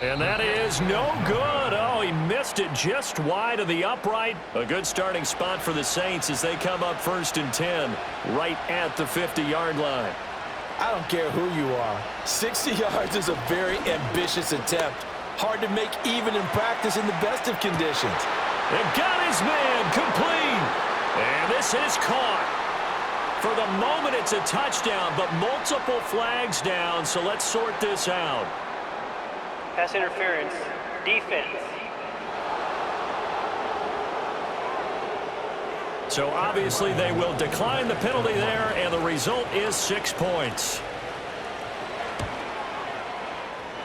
A: And that is no good. Oh, he missed it just wide of the upright. A good starting spot for the Saints as they come up 1st and 10 right at the 50-yard line.
C: I don't care who you are. 60 yards is a very ambitious attempt. Hard to make even in practice in the best of conditions.
A: And got his man complete. And this is caught. For the moment, it's a touchdown, but multiple flags down, so let's sort this out.
F: Pass interference. Defense.
A: So obviously they will decline the penalty there, and the result is 6 points.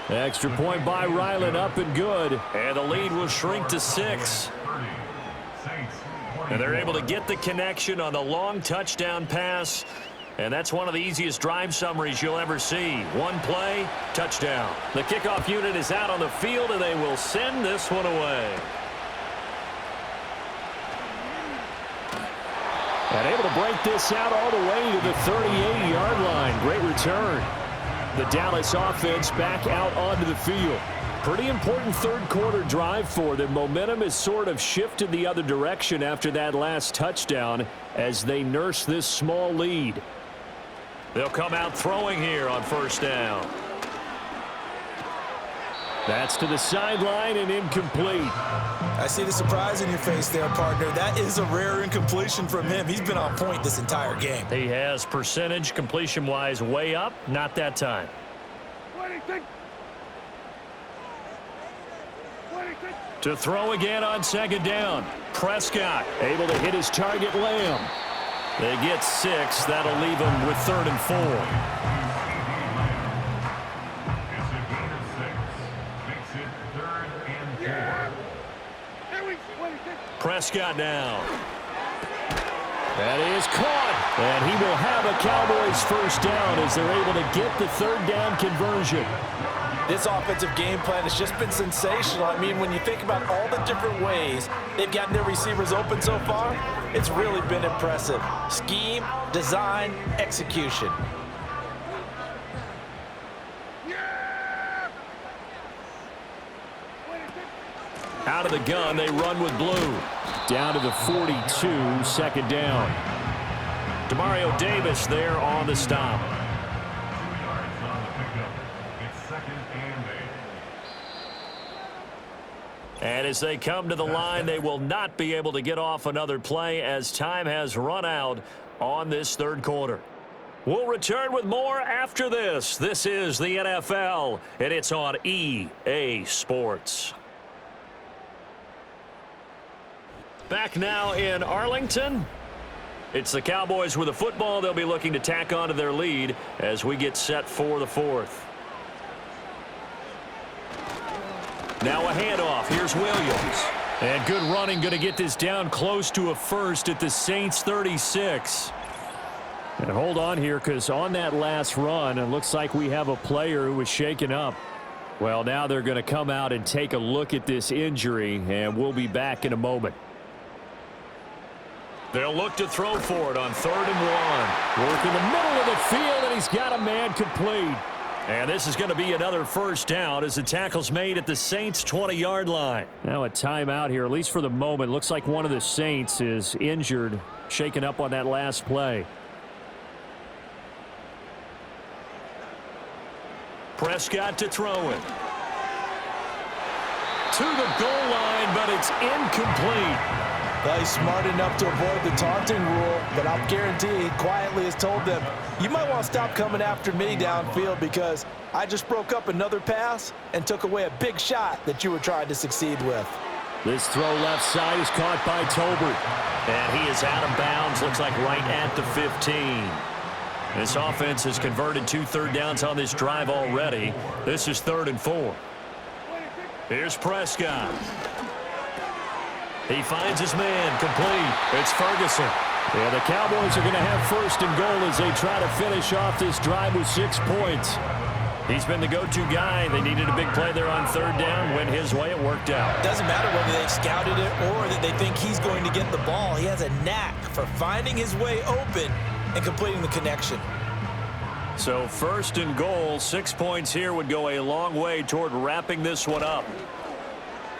E: Extra point by Ryland, up and good.
A: And the lead will shrink to 6. And they're able to get the connection on the long touchdown pass. And that's one of the easiest drive summaries you'll ever see. One play, touchdown. The kickoff unit is out on the field, and they will send this one away.
E: And able to break this out all the way to the 38-yard line. Great return. The Dallas offense back out onto the field. Pretty important third quarter drive for them. Momentum has sort of shifted the other direction after that last touchdown as they nurse this small lead.
A: They'll come out throwing here on 1st down.
E: That's to the sideline and incomplete.
B: I see the surprise in your face there, partner. That is a rare incompletion from him. He's been on point this entire game.
A: He has percentage completion-wise way up. Not that time. To throw again on 2nd down. Prescott able to hit his target, Lamb. They get 6. That'll leave them with 3rd and 4. Prescott down.
E: That is caught. And he will have a Cowboys 1st down as they're able to get the 3rd down conversion.
C: This offensive game plan has just been sensational. I mean, when you think about all the different ways they've gotten their receivers open so far, it's really been impressive. Scheme, design, execution.
A: Out of the gun, they run with blue.
E: Down to the 42, 2nd down.
A: Demario Davis there on the stop.
D: 2 yards on the pickup. It's 2nd and 8.
A: And as they come to the line, they will not be able to get off another play as time has run out on this 3rd quarter. We'll return with more after this. This is the NFL, and it's on EA Sports. Back now in Arlington. It's the Cowboys with the football. They'll be looking to tack onto their lead as we get set for the 4th. Now a handoff. Here's Williams.
E: And good running, going to get this down close to a 1st at the Saints 36. And hold on here, because on that last run, it looks like we have a player who was shaken up. Well, now they're going to come out and take a look at this injury, and we'll be back in a moment.
A: They'll look to throw for it on 3rd and 1.
E: Work in the middle of the field, and he's got a man complete.
A: And this is going to be another 1st down as the tackle's made at the Saints' 20-yard line.
E: Now a timeout here, at least for the moment. Looks like one of the Saints is injured, shaken up on that last play.
A: Prescott to throw it. To the goal line, but it's incomplete.
B: Well, he's smart enough to avoid the taunting rule, but I'll guarantee he quietly has told them, you might want to stop coming after me downfield because I just broke up another pass and took away a big shot that you were trying to succeed with.
E: This throw left side is caught by Tolbert.
A: And he is out of bounds, looks like right at the 15. This offense has converted 2 third downs on this drive already. This is 3rd and 4. Here's Prescott. He finds his man, complete. It's Ferguson.
E: Yeah, the Cowboys are going to have 1st and goal as they try to finish off this drive with 6 points.
A: He's been the go-to guy. They needed a big play there on 3rd down. Went his way, it worked out.
B: Doesn't matter whether they've scouted it or that they think he's going to get the ball. He has a knack for finding his way open and completing the connection.
A: So 1st and goal, 6 points here would go a long way toward wrapping this one up.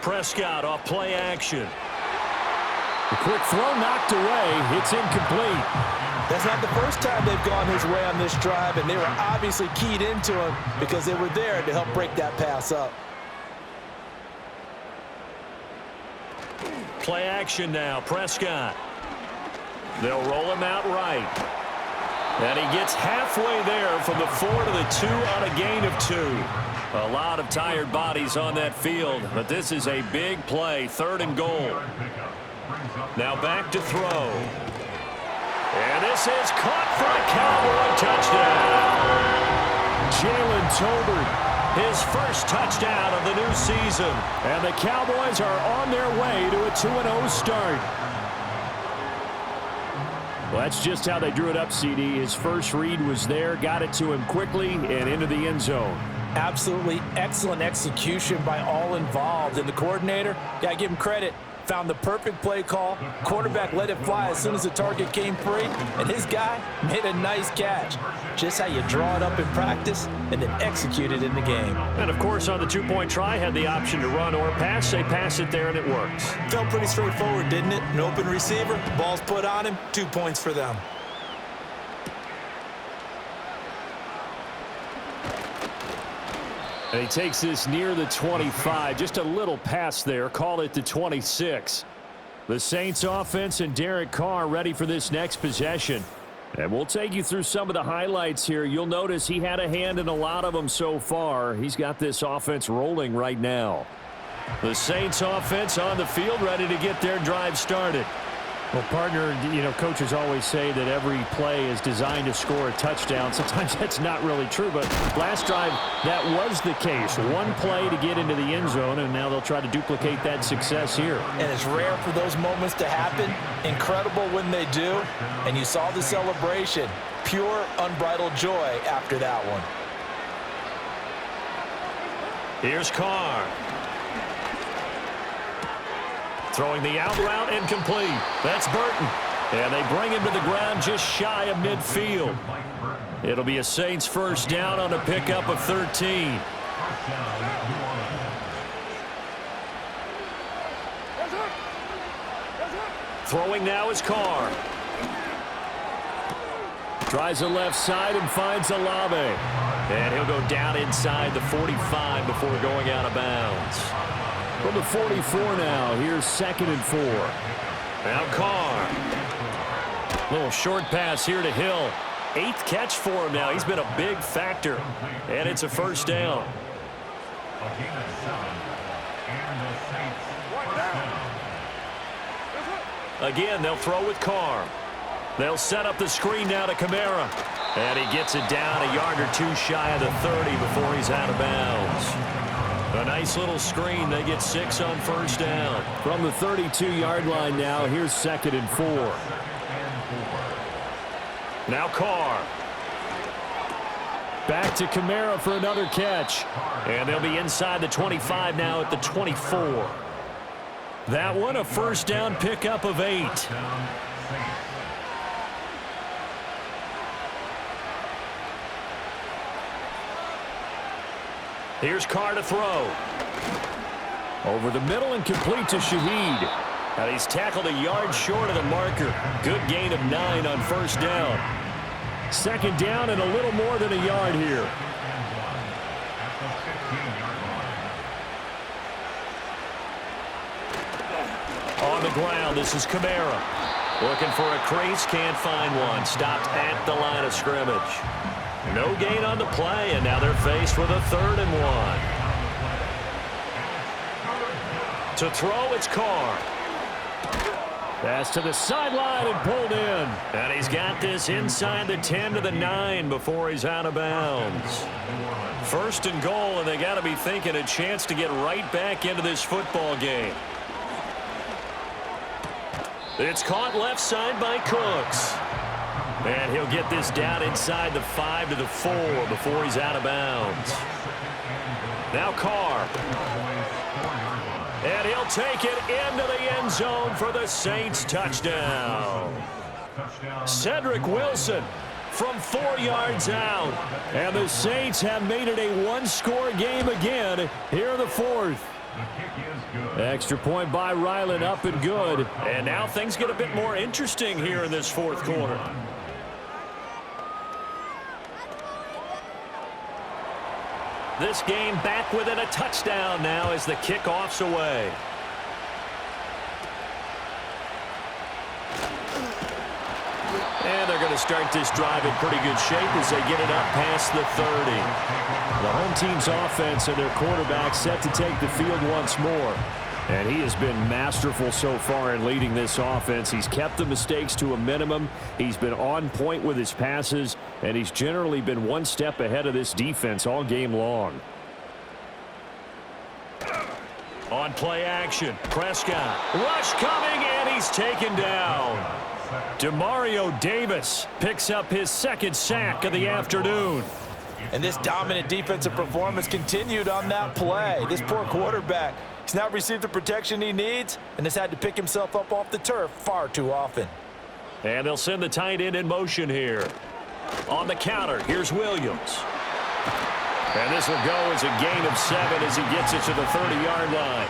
A: Prescott off play action.
E: The quick throw knocked away. It's incomplete.
C: That's not the first time they've gone his way on this drive, and they were obviously keyed into him because they were there to help break that pass up.
A: Play action now, Prescott. They'll roll him out right. And he gets halfway there from the 4 to the 2 on a gain of 2. A lot of tired bodies on that field, but this is a big play, 3rd and goal. Now back to throw. And this is caught for a Cowboy touchdown.
E: Jalen Tolbert,
A: his first touchdown of the new season.
E: And the Cowboys are on their way to a 2-0 start. Well, that's just how they drew it up, CD. His first read was there, got it to him quickly, and into the end zone.
C: Absolutely excellent execution by all involved. And the coordinator, got to give him credit, found the perfect play call. Quarterback let it fly as soon as the target came free, and his guy made a nice catch. Just how you draw it up in practice and then execute it in the game.
A: And, of course, on the 2-point try, had the option to run or pass. They pass it there, and it works.
B: Felt pretty straightforward, didn't it? An open receiver, ball's put on him, 2 points for them.
E: And he takes this near the 25. Just a little pass there. Call it the 26. The Saints offense and Derek Carr ready for this next possession. And we'll take you through some of the highlights here. You'll notice he had a hand in a lot of them so far. He's got this offense rolling right now.
A: The Saints offense on the field ready to get their drive started.
E: Well, partner, you know, coaches always say that every play is designed to score a touchdown. Sometimes that's not really true, but last drive, that was the case. One play to get into the end zone, and now they'll try to duplicate that success here.
C: And it's rare for those moments to happen. Incredible when they do. And you saw the celebration. Pure, unbridled joy after that one.
A: Here's Carr. Throwing the out route incomplete. That's Burton. And they bring him to the ground just shy of midfield. It'll be a Saints 1st down on a pickup of 13. Throwing now is Carr.
E: Tries the left side and finds Olave.
A: And he'll go down inside the 45 before going out of bounds.
E: From the 44 now, here's 2nd and 4.
A: Now Carr. Little short pass here to Hill. 8th catch for him now. He's been a big factor. And it's a 1st down. Again, they'll throw with Carr. They'll set up the screen now to Kamara. And he gets it down a yard or 2 shy of the 30 before he's out of bounds. A nice little screen. They get 6 on 1st down.
E: From the 32-yard line now, here's 2nd and 4.
A: Now Carr.
E: Back to Kamara for another catch.
A: And they'll be inside the 25 now at the 24. That one a 1st down pickup of 8. Here's Carr to throw.
E: Over the middle and complete to Shaheed.
A: And he's tackled a yard short of the marker. Good gain of 9 on 1st down.
E: 2nd down and a little more than a yard here.
A: the ground. This is Kamara. Looking for a crease, can't find one. Stopped at the line of scrimmage. No gain on the play, and now they're faced with a 3rd and 1. To throw, it's Carr. Pass to the sideline and pulled in. And he's got this inside the 10 to the 9 before he's out of bounds. 1st and goal, and they got to be thinking a chance to get right back into this football game. It's caught left side by Cooks. And he'll get this down inside the 5 to the 4 before he's out of bounds. Now Carr. And he'll take it into the end zone for the Saints touchdown. Cedric Wilson from 4 yards out. And the Saints have made it a 1-score game again here in the 4th. Extra point by Ryland, up and good. And now things get a bit more interesting here in this 4th quarter. This game back within a touchdown now as the kickoff's away. And they're going to start this drive in pretty good shape as they get it up past the 30. The home team's offense and their quarterback set to take the field once more. And he has been masterful so far in leading this offense. He's kept the mistakes to a minimum. He's been on point with his passes, and he's generally been one step ahead of this defense all game long. On play action, Prescott. Rush coming, and he's taken down. Demario Davis picks up his 2nd sack of the afternoon.
B: And this dominant defensive performance continued on that play. This poor quarterback, he's not received the protection he needs and has had to pick himself up off the turf far too often.
A: And they'll send the tight end in motion here. On the counter, here's Williams. And this will go as a gain of 7 as he gets it to the 30-yard line.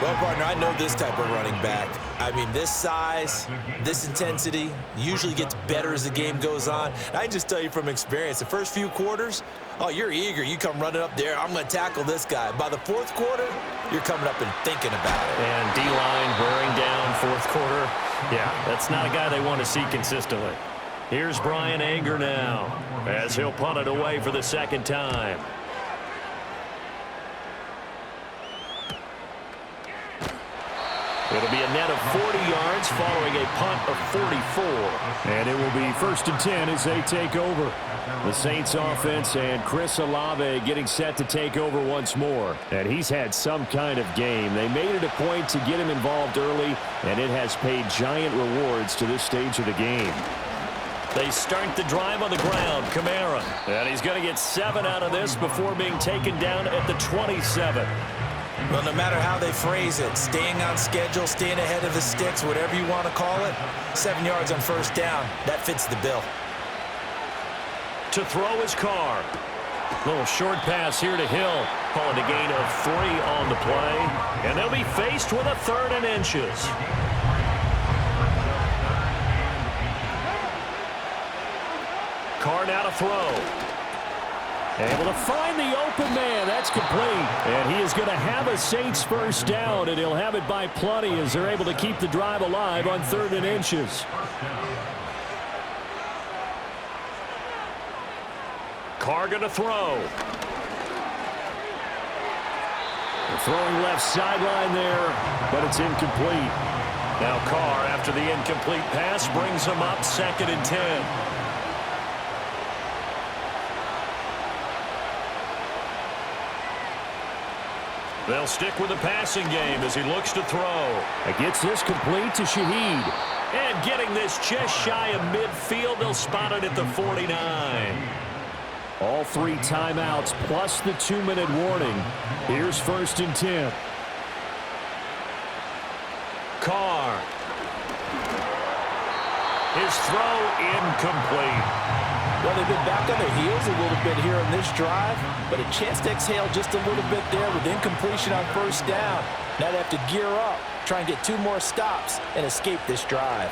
B: Well, partner, I know this type of running back. I mean, this size, this intensity usually gets better as the game goes on. I can just tell you from experience, the first few quarters, oh, you're eager. You come running up there, I'm going to tackle this guy. By the 4th quarter, you're coming up and thinking about it.
A: And D-line wearing down 4th quarter. Yeah, that's not a guy they want to see consistently. Here's Brian Anger now as he'll punt it away for the 2nd time. It'll be a net of 40 yards following a punt of 44.
E: And it will be 1st and 10 as they take over. The Saints offense and Chris Olave getting set to take over once more. And he's had some kind of game. They made it a point to get him involved early, and it has paid giant rewards to this stage of the game.
A: They start the drive on the ground. Kamara. And he's going to get 7 out of this before being taken down at the 27.
B: Well, no matter how they phrase it, staying on schedule, staying ahead of the sticks, whatever you want to call it, 7 yards on 1st down, that fits the bill.
A: To throw his Carr. Little short pass here to Hill. Calling a gain of 3 on the play. And they'll be faced with a 3rd and inches. Carr now to throw. Able to find the open man. That's complete. And he is going to have a Saints 1st down, and he'll have it by plenty as they're able to keep the drive alive on 3rd and inches. Carr going to throw.
E: They're throwing left sideline there, but it's incomplete.
A: Now Carr, after the incomplete pass, brings him up 2nd and 10. They'll stick with the passing game as he looks to throw.
E: It gets this complete to Shaheed.
A: And getting this just shy of midfield, they'll spot it at the 49.
E: All 3 timeouts plus the 2-minute warning. Here's 1st and 10.
A: Carr. His throw incomplete.
C: Well, they've been back on their heels a little bit here on this drive, but a chance to exhale just a little bit there with incompletion on 1st down. Now they have to gear up, try and get 2 more stops and escape this drive.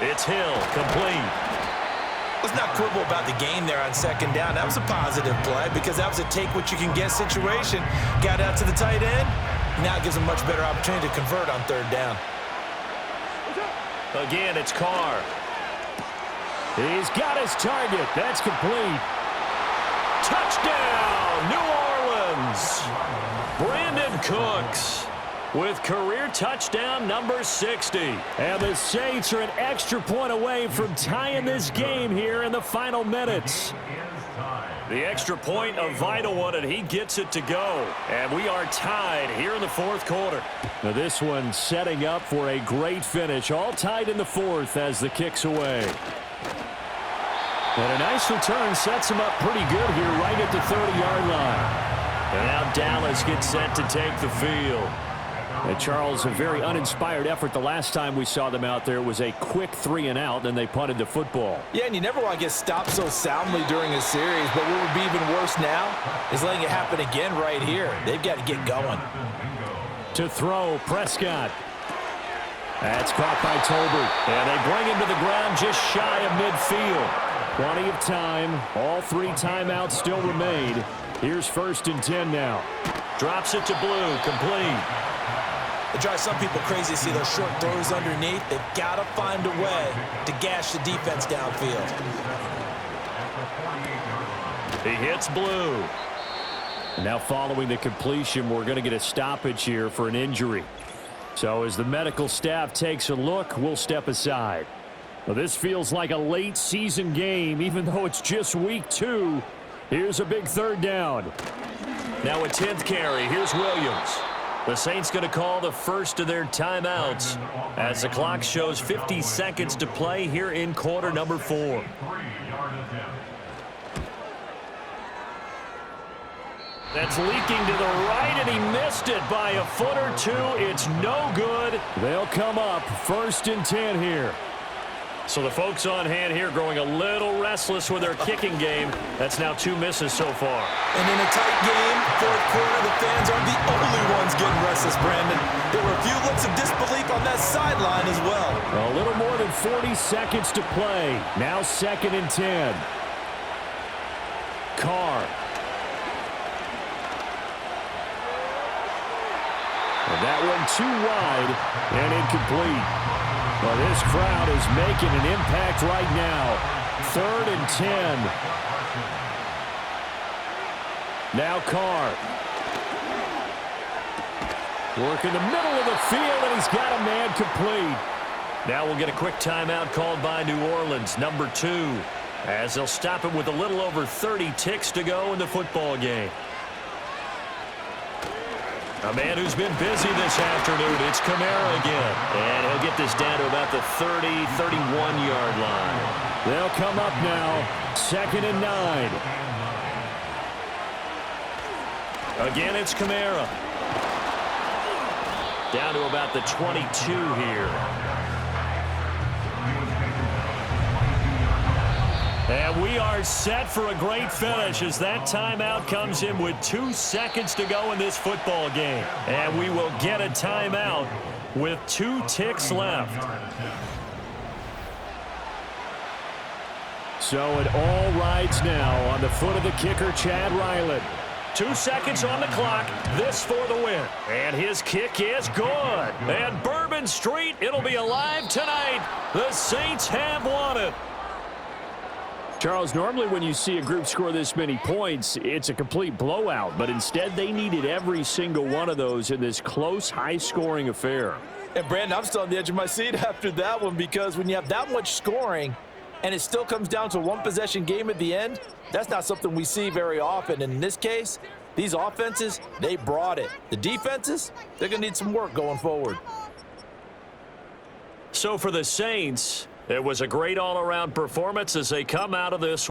A: It's Hill, complete.
B: Let's not quibble about the gain there on 2nd down. That was a positive play because that was a take-what-you-can-get situation. Got out to the tight end, Now it gives them much better opportunity to convert on third down.
A: Again, it's Carr.
E: He's got his target. That's complete.
A: Touchdown, New Orleans. Brandon Cooks with career touchdown number 60.
E: And the Saints are an extra point away from tying this game here in the final minutes.
A: The extra point, a vital one, and he gets it to go. And we are tied here in the fourth quarter.
E: Now this one setting up for a great finish. All tied in the fourth as the kick's away. And a nice return sets him up pretty good here right at the 30-yard line.
A: And now Dallas gets set to take the field.
E: And Charles, a very uninspired effort the last time we saw them out there. It was a quick 3-and-out, and they punted the football.
C: Yeah, and you never want to get stopped so soundly during a series, but what would be even worse now is letting it happen again right here. They've got to get going.
E: To throw, Prescott. That's caught by Tolbert.
A: And they bring him to the ground just shy of midfield.
E: Plenty of time. All 3 timeouts still remain. Here's 1st and 10 now.
A: Drops it to Blue, complete.
B: It drives some people crazy to see those short throws underneath. They've got to find a way to gash the defense downfield.
A: He hits Blue.
E: Now following the completion, we're going to get a stoppage here for an injury. So as the medical staff takes a look, we'll step aside. Well, this feels like a late season game, even though it's just week 2. Here's a big 3rd down.
A: Now a 10th carry. Here's Williams. The Saints going to call the first of their timeouts as the clock shows 50 seconds to play here in quarter number 4. That's leaking to the right, and he missed it by a foot or 2. It's no good.
E: They'll come up 1st and 10 here.
A: So the folks on hand here growing a little restless with their kicking game. That's now 2 misses so far.
B: And in a tight game, fourth quarter, the fans aren't the only ones getting restless, Brandon. There were a few looks of disbelief on that sideline as well.
E: A little more than 40 seconds to play. Now 2nd and 10. Carr. And that one too wide and incomplete. Well, this crowd is making an impact right now. 3rd and 10. Now Carr. Working the middle of the field, and he's got a man complete.
A: Now we'll get a quick timeout called by New Orleans, number 2, as they'll stop it with a little over 30 ticks to go in the football game. A man who's been busy this afternoon, it's Kamara again. And he'll get this down to about the 30, 31-yard line.
E: They'll come up now, 2nd and 9.
A: Again, it's Kamara. Down to about the 22 here. And we are set for a great finish as that timeout comes in with 2 seconds to go in this football game. And we will get a timeout with 2 ticks left.
E: So it all rides now on the foot of the kicker, Chad Ryland.
A: 2 seconds on the clock. This for the win. And his kick is good. And Bourbon Street, it'll be alive tonight. The Saints have won it.
E: Charles, normally when you see a group score this many points, it's a complete blowout. But instead, they needed every single one of those in this close, high-scoring affair.
C: And, Brandon, I'm still on the edge of my seat after that one because when you have that much scoring and it still comes down to a one-possession game at the end, that's not something we see very often. And in this case, these offenses, they brought it. The defenses, they're going to need some work going forward.
A: So for the Saints, it was a great all-around performance as they come out of this